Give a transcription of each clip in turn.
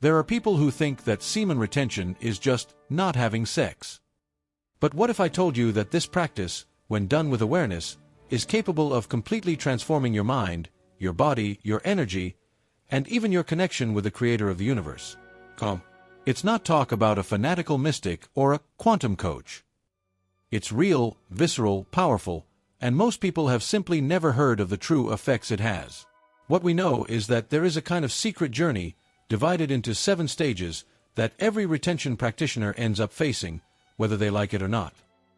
There are people who think that semen retention is just not having sex. But what if I told you that this practice, when done with awareness, is capable of completely transforming your mind, your body, your energy, and even your connection with the creator of the universe? It's not talk about a fanatical mystic or a quantum coach. It's real, visceral, powerful, and most people have simply never heard of the true effects it has. What we know is that there is a kind of secret journey, divided into 7 stages, that every retention practitioner ends up facing, whether they like it or not.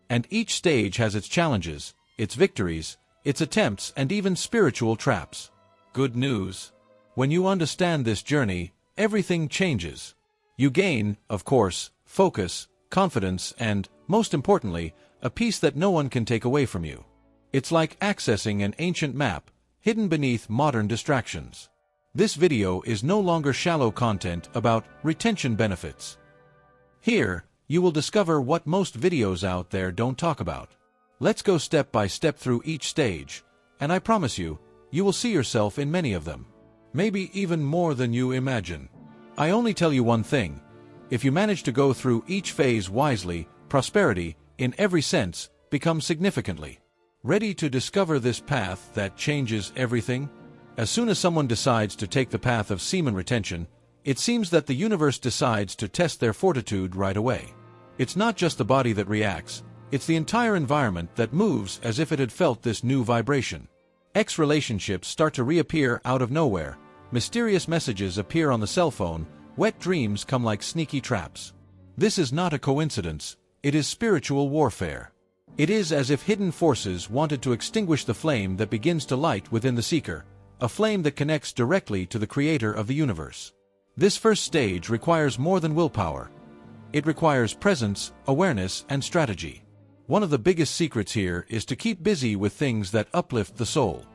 And each stage has its challenges, its victories, its attempts, and even spiritual traps. Good news. When you understand this journey, everything changes. You gain, of course, focus, confidence, and, most importantly, a peace that no one can take away from you. It's like accessing an ancient map, hidden beneath modern distractions. This video is no longer shallow content about retention benefits. Here, you will discover what most videos out there don't talk about. Let's go step by step through each stage, and I promise you, you will see yourself in many of them. Maybe even more than you imagine. I only tell you one thing. If you manage to go through each phase wisely, prosperity, in every sense, becomes significantly. Ready to discover this path that changes everything? As soon as someone decides to take the path of semen retention, it seems that the universe decides to test their fortitude right away. It's not just the body that reacts, it's the entire environment that moves as if it had felt this new vibration. Ex-relationships start to reappear out of nowhere, mysterious messages appear on the cell phone, wet dreams come like sneaky traps. This is not a coincidence, it is spiritual warfare. It is as if hidden forces wanted to extinguish the flame that begins to light within the seeker, a flame that connects directly to the creator of the universe. This first stage requires more than willpower. It requires presence, awareness, and strategy. One of the biggest secrets here is to keep busy with things that uplift the soul.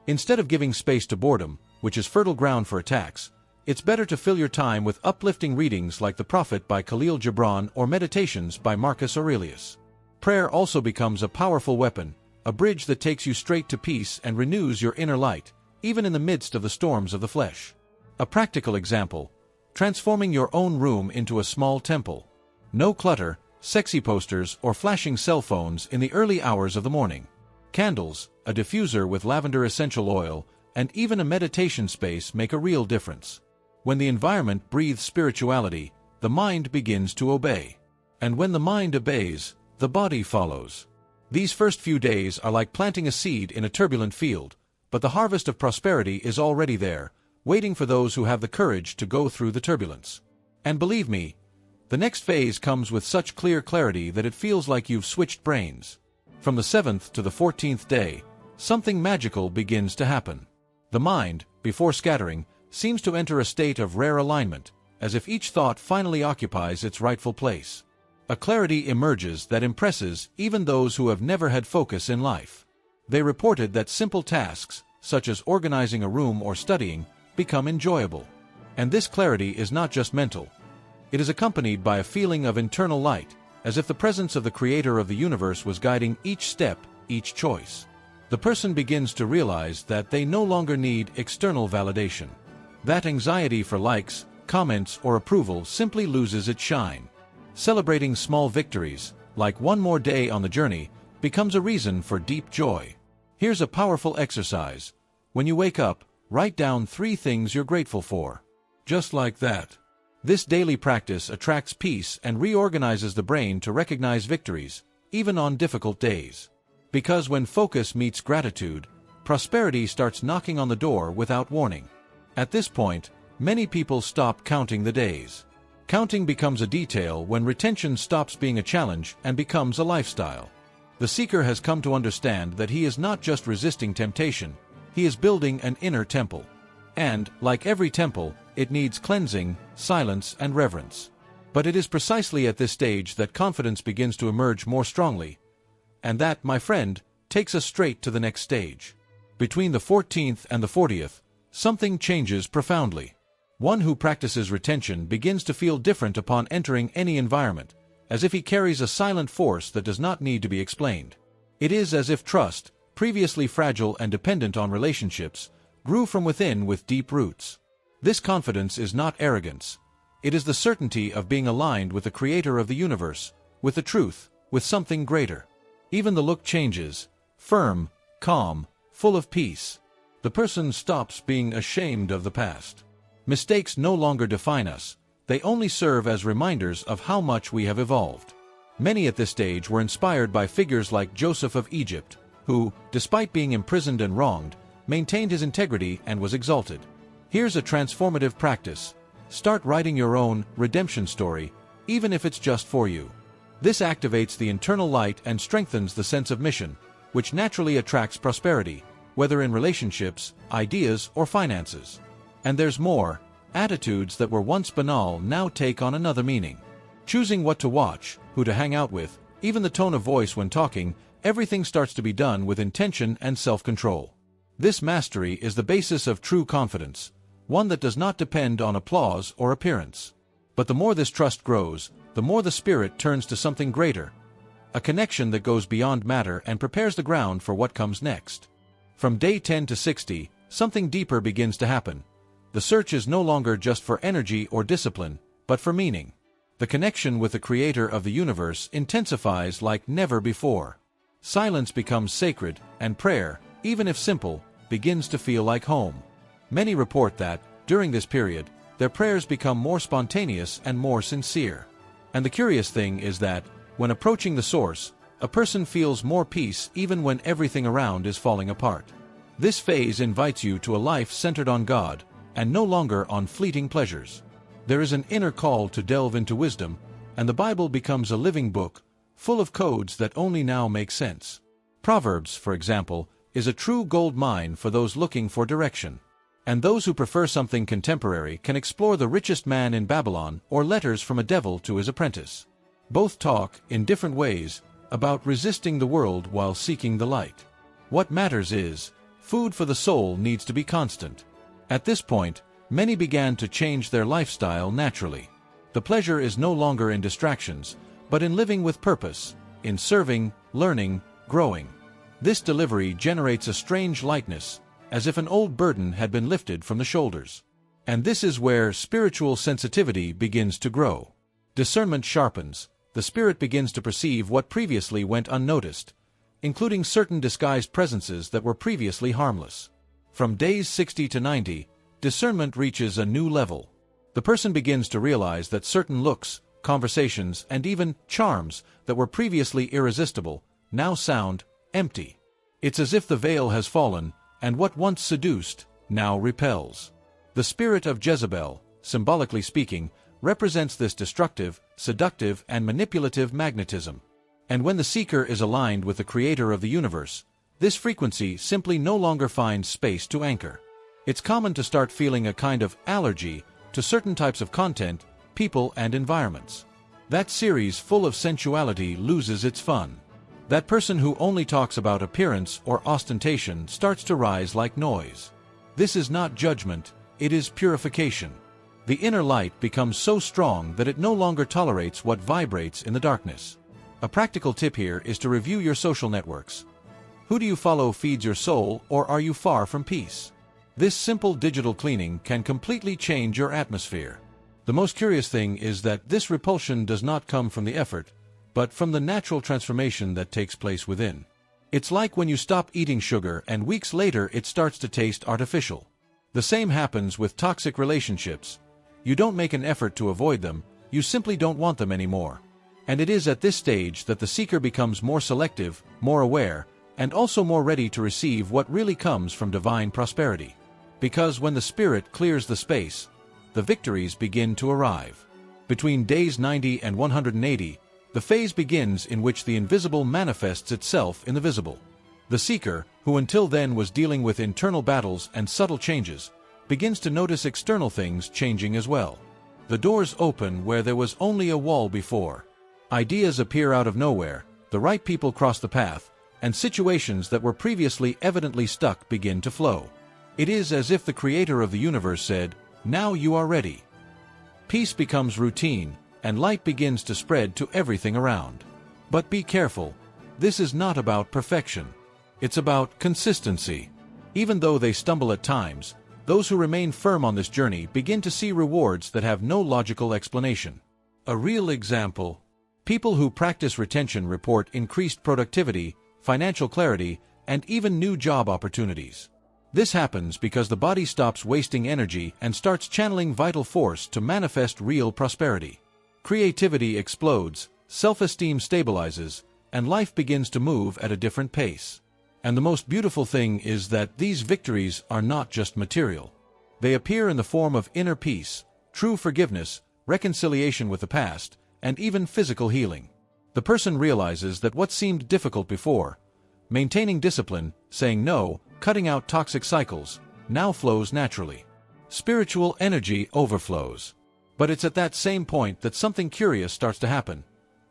Instead of giving space to boredom, which is fertile ground for attacks, it's better to fill your time with uplifting readings like The Prophet by Khalil Gibran or Meditations by Marcus Aurelius. Prayer also becomes a powerful weapon, a bridge that takes you straight to peace and renews your inner light, even in the midst of the storms of the flesh. A practical example: transforming your own room into a small temple. No clutter, sexy posters, or flashing cell phones in the early hours of the morning. Candles, a diffuser with lavender essential oil, and even a meditation space make a real difference. When the environment breathes spirituality, the mind begins to obey. And when the mind obeys, the body follows. These first few days are like planting a seed in a turbulent field, but the harvest of prosperity is already there, waiting for those who have the courage to go through the turbulence. And believe me, the next phase comes with such clear clarity that it feels like you've switched brains. From the 7th to the 14th day, something magical begins to happen. The mind, before scattering, seems to enter a state of rare alignment, as if each thought finally occupies its rightful place. A clarity emerges that impresses even those who have never had focus in life. They reported that simple tasks, such as organizing a room or studying, become enjoyable. And this clarity is not just mental. It is accompanied by a feeling of internal light, as if the presence of the creator of the universe was guiding each step, each choice. The person begins to realize that they no longer need external validation. That anxiety for likes, comments, or approval simply loses its shine. Celebrating small victories, like one more day on the journey, becomes a reason for deep joy. Here's a powerful exercise. When you wake up, write down 3 things you're grateful for. Just like that. This daily practice attracts peace and reorganizes the brain to recognize victories, even on difficult days. Because when focus meets gratitude, prosperity starts knocking on the door without warning. At this point, many people stop counting the days. Counting becomes a detail when retention stops being a challenge and becomes a lifestyle. The seeker has come to understand that he is not just resisting temptation, he is building an inner temple. And, like every temple, it needs cleansing, silence, and reverence. But it is precisely at this stage that confidence begins to emerge more strongly. And that, my friend, takes us straight to the next stage. Between the 14th and the 40th, something changes profoundly. One who practices retention begins to feel different upon entering any environment, as if he carries a silent force that does not need to be explained. It is as if trust, previously fragile and dependent on relationships, grew from within with deep roots. This confidence is not arrogance. It is the certainty of being aligned with the Creator of the universe, with the truth, with something greater. Even the look changes, firm, calm, full of peace. The person stops being ashamed of the past. Mistakes no longer define us, they only serve as reminders of how much we have evolved. Many at this stage were inspired by figures like Joseph of Egypt, who, despite being imprisoned and wronged, maintained his integrity and was exalted. Here's a transformative practice. Start writing your own redemption story, even if it's just for you. This activates the internal light and strengthens the sense of mission, which naturally attracts prosperity, whether in relationships, ideas, or finances. And there's more. Attitudes that were once banal now take on another meaning. Choosing what to watch, who to hang out with, even the tone of voice when talking, everything starts to be done with intention and self-control. This mastery is the basis of true confidence, one that does not depend on applause or appearance. But the more this trust grows, the more the spirit turns to something greater, a connection that goes beyond matter and prepares the ground for what comes next. From day 10 to 60, something deeper begins to happen. The search is no longer just for energy or discipline, but for meaning. The connection with the Creator of the universe intensifies like never before. Silence becomes sacred, and prayer, even if simple, begins to feel like home. Many report that, during this period, their prayers become more spontaneous and more sincere. And the curious thing is that, when approaching the source, a person feels more peace even when everything around is falling apart. This phase invites you to a life centered on God, and no longer on fleeting pleasures. There is an inner call to delve into wisdom, and the Bible becomes a living book, full of codes that only now make sense. Proverbs, for example, is a true gold mine for those looking for direction. And those who prefer something contemporary can explore The Richest Man in Babylon or Letters from a Devil to His Apprentice. Both talk, in different ways, about resisting the world while seeking the light. What matters is, food for the soul needs to be constant. At this point, many began to change their lifestyle naturally. The pleasure is no longer in distractions, but in living with purpose, in serving, learning, growing. This delivery generates a strange lightness, as if an old burden had been lifted from the shoulders. And this is where spiritual sensitivity begins to grow. Discernment sharpens, the spirit begins to perceive what previously went unnoticed, including certain disguised presences that were previously harmless. From days 60 to 90, discernment reaches a new level. The person begins to realize that certain looks, conversations, and even charms that were previously irresistible now sound empty. It's as if the veil has fallen, and what once seduced now repels. The spirit of Jezebel, symbolically speaking, represents this destructive, seductive, and manipulative magnetism. And when the seeker is aligned with the Creator of the universe, this frequency simply no longer finds space to anchor. It's common to start feeling a kind of allergy to certain types of content, people, and environments. That series full of sensuality loses its fun. That person who only talks about appearance or ostentation starts to rise like noise. This is not judgment, it is purification. The inner light becomes so strong that it no longer tolerates what vibrates in the darkness. A practical tip here is to review your social networks. Who do you follow feeds your soul, or are you far from peace? This simple digital cleaning can completely change your atmosphere. The most curious thing is that this repulsion does not come from the effort, but from the natural transformation that takes place within. It's like when you stop eating sugar and weeks later it starts to taste artificial. The same happens with toxic relationships. You don't make an effort to avoid them, you simply don't want them anymore. And it is at this stage that the seeker becomes more selective, more aware, and also more ready to receive what really comes from divine prosperity. Because when the Spirit clears the space, the victories begin to arrive. Between days 90 and 180, the phase begins in which the invisible manifests itself in the visible. The seeker, who until then was dealing with internal battles and subtle changes, begins to notice external things changing as well. The doors open where there was only a wall before. Ideas appear out of nowhere, the right people cross the path, and situations that were previously evidently stuck begin to flow. It is as if the Creator of the universe said, "Now you are ready." Peace becomes routine, and light begins to spread to everything around. But be careful, this is not about perfection. It's about consistency. Even though they stumble at times, Those who remain firm on this journey begin to see rewards that have no logical explanation. A real example: people who practice retention report increased productivity, financial clarity, and even new job opportunities. This happens because the body stops wasting energy and starts channeling vital force to manifest real prosperity. Creativity explodes, self-esteem stabilizes, and life begins to move at a different pace. And the most beautiful thing is that these victories are not just material. They appear in the form of inner peace, true forgiveness, reconciliation with the past, and even physical healing. The person realizes that what seemed difficult before, maintaining discipline, saying no, cutting out toxic cycles, now flows naturally. Spiritual energy overflows. But it's at that same point that something curious starts to happen.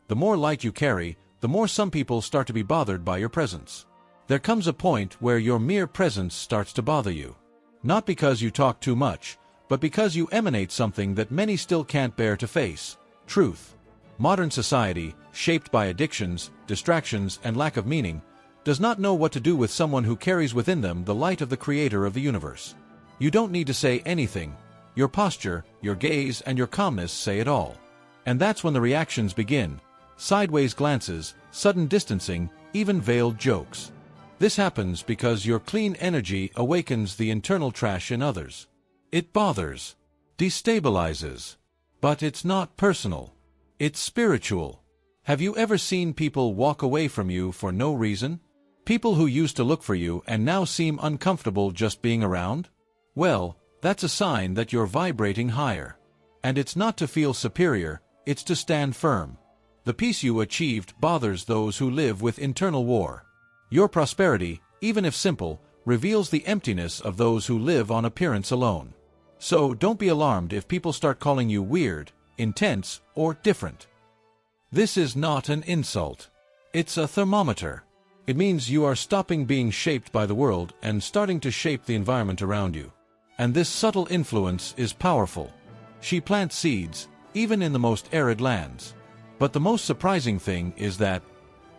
The more light you carry, the more some people start to be bothered by your presence. There comes a point where your mere presence starts to bother you. Not because you talk too much, but because you emanate something that many still can't bear to face: truth. Modern society, shaped by addictions, distractions, and lack of meaning, does not know what to do with someone who carries within them the light of the Creator of the universe. You don't need to say anything. Your posture, your gaze, and your calmness say it all. And that's when the reactions begin: sideways glances, sudden distancing, even veiled jokes. This happens because your clean energy awakens the internal trash in others. It bothers, destabilizes. But it's not personal. It's spiritual. Have you ever seen people walk away from you for no reason? People who used to look for you and now seem uncomfortable just being around? Well, that's a sign that you're vibrating higher. And it's not to feel superior, it's to stand firm. The peace you achieved bothers those who live with internal war. Your prosperity, even if simple, reveals the emptiness of those who live on appearance alone. So don't be alarmed if people start calling you weird, intense, or different. This is not an insult. It's a thermometer. It means you are stopping being shaped by the world and starting to shape the environment around you. And this subtle influence is powerful. She plants seeds, even in the most arid lands. But the most surprising thing is that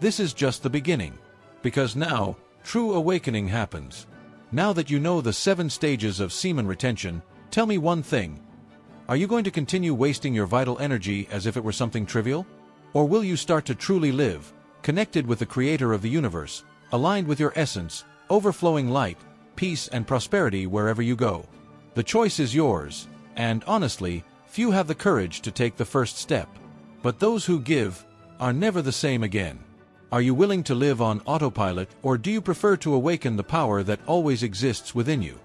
this is just the beginning. Because now, true awakening happens. Now that you know the 7 stages of semen retention, tell me one thing. Are you going to continue wasting your vital energy as if it were something trivial? Or will you start to truly live, connected with the Creator of the universe, aligned with your essence, overflowing light, peace, and prosperity wherever you go? The choice is yours, and honestly, few have the courage to take the first step. But those who give are never the same again. Are you willing to live on autopilot, or do you prefer to awaken the power that always exists within you?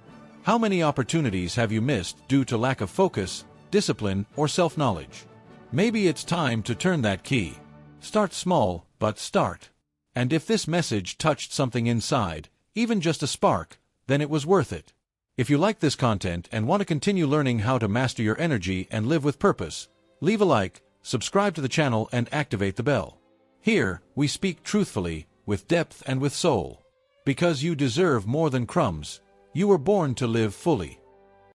How many opportunities have you missed due to lack of focus, discipline, or self-knowledge? Maybe it's time to turn that key. Start small, but start. And if this message touched something inside, even just a spark, then it was worth it. If you like this content and want to continue learning how to master your energy and live with purpose, leave a like, subscribe to the channel, and activate the bell. Here, we speak truthfully, with depth and with soul. Because you deserve more than crumbs. You were born to live fully.